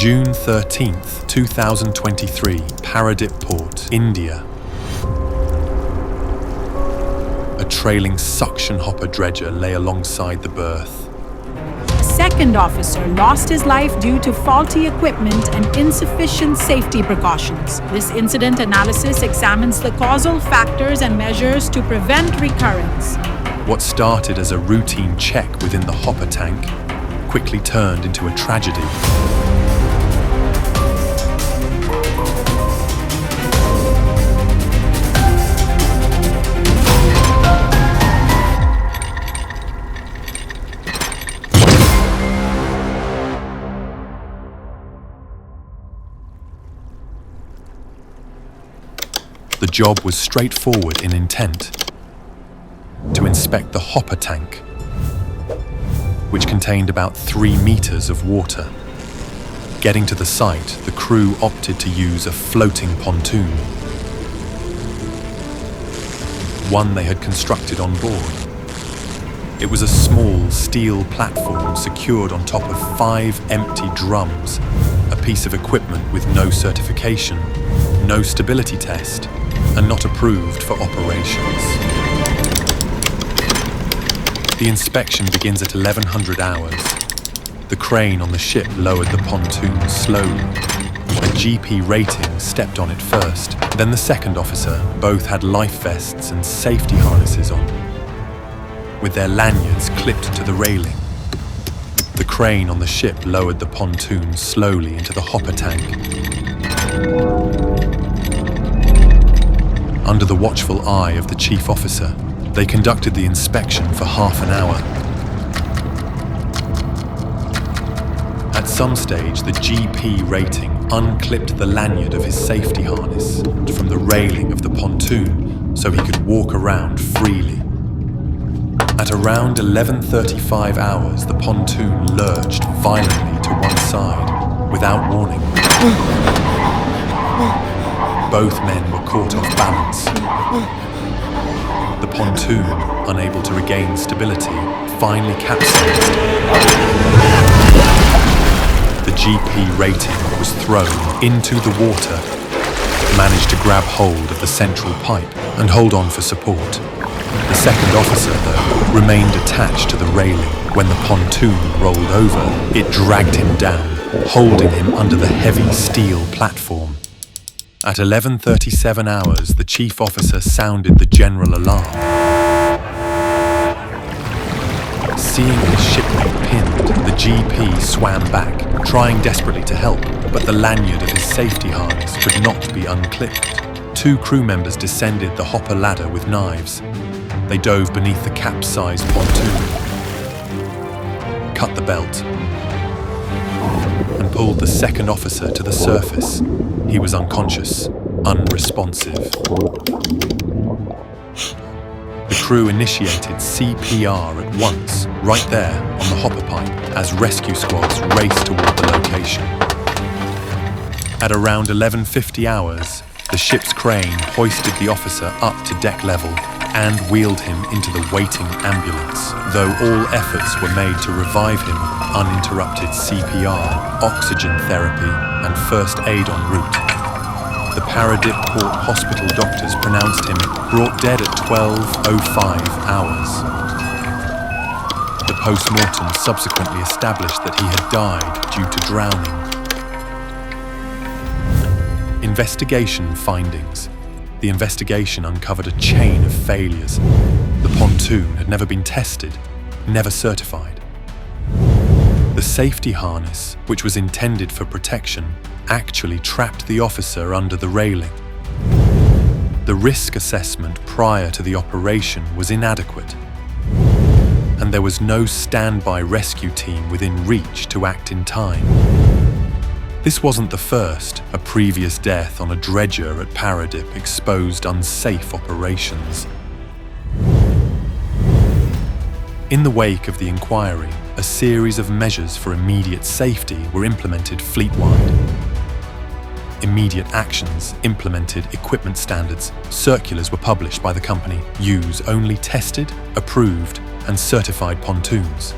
June 13th, 2023, Paradip Port, India. A trailing suction hopper dredger lay alongside the berth. Second officer lost his life due to faulty equipment and insufficient safety precautions. This incident analysis examines the causal factors and measures to prevent recurrence. What started as a routine check within the hopper tank quickly turned into a tragedy. The job was straightforward in intent: to inspect the hopper tank, which contained about 3 meters of water. Getting to the site, the crew opted to use a floating pontoon, one they had constructed on board. It was a small steel platform secured on top of 5 empty drums, a piece of equipment with no certification, no stability test, and not approved for operations. The inspection begins at 1100 hours. The crane on the ship lowered the pontoon slowly. A GP rating stepped on it first, then the second officer. Both had life vests and safety harnesses on, with their lanyards clipped to the railing. The crane on the ship lowered the pontoon slowly into the hopper tank. Under the watchful eye of the chief officer, they conducted the inspection for half an hour. At some stage, the GP rating unclipped the lanyard of his safety harness from the railing of the pontoon so he could walk around freely. At around 11:35 hours, the pontoon lurched violently to one side, without warning. Both men were caught off balance. The pontoon, unable to regain stability, finally capsized. The GP rating was thrown into the water, managed to grab hold of the central pipe and hold on for support. The second officer, though, remained attached to the railing. When the pontoon rolled over, it dragged him down, holding him under the heavy steel platform. At 11:37 hours, the chief officer sounded the general alarm. Seeing his shipmate pinned, the GP swam back, trying desperately to help, but the lanyard of his safety harness could not be unclipped. 2 crew members descended the hopper ladder with knives. They dove beneath the capsized pontoon, cut the belt, and pulled the second officer to the surface. He was unconscious, unresponsive. The crew initiated CPR at once, right there on the hopper pipe, as rescue squads raced toward the location. At around 11:50 hours, the ship's crane hoisted the officer up to deck level and wheeled him into the waiting ambulance. Though all efforts were made to revive him, uninterrupted CPR, oxygen therapy, and first aid en route, the Paradip Port hospital doctors pronounced him brought dead at 12:05 hours. The post-mortem subsequently established that he had died due to drowning. Investigation findings. The investigation uncovered a chain of failures. The pontoon had never been tested, never certified. The safety harness, which was intended for protection, actually trapped the officer under the railing. The risk assessment prior to the operation was inadequate, and there was no standby rescue team within reach to act in time. This wasn't the first. A previous death on a dredger at Paradip exposed unsafe operations. In the wake of the inquiry, a series of measures for immediate safety were implemented fleetwide. Immediate actions implemented equipment standards. Circulars were published by the company. Use only tested, approved, and certified pontoons.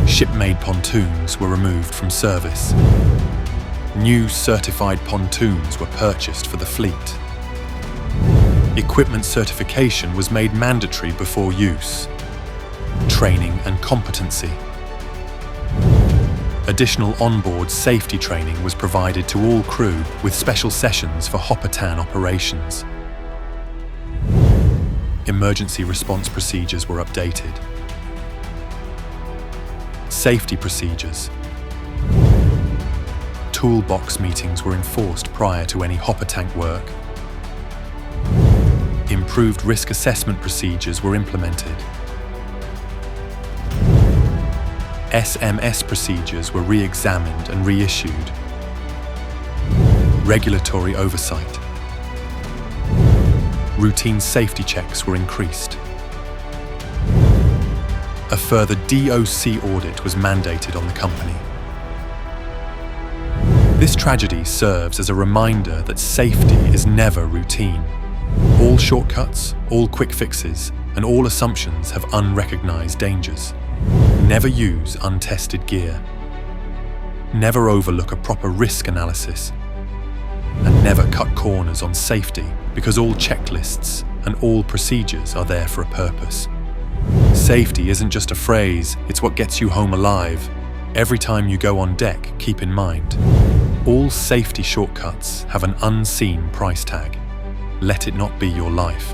Ship-made pontoons were removed from service. New certified pontoons were purchased for the fleet. Equipment certification was made mandatory before use. Training and competency. Additional onboard safety training was provided to all crew with special sessions for hopper-tan operations. Emergency response procedures were updated. Safety procedures. Toolbox meetings were enforced prior to any hopper tank work. Improved risk assessment procedures were implemented. SMS procedures were re-examined and reissued. Regulatory oversight. Routine safety checks were increased. A further DOC audit was mandated on the company. This tragedy serves as a reminder that safety is never routine. All shortcuts, all quick fixes, and all assumptions have unrecognized dangers. Never use untested gear. Never overlook a proper risk analysis. And never cut corners on safety, because all checklists and all procedures are there for a purpose. Safety isn't just a phrase, it's what gets you home alive. Every time you go on deck, keep in mind, all safety shortcuts have an unseen price tag. Let it not be your life.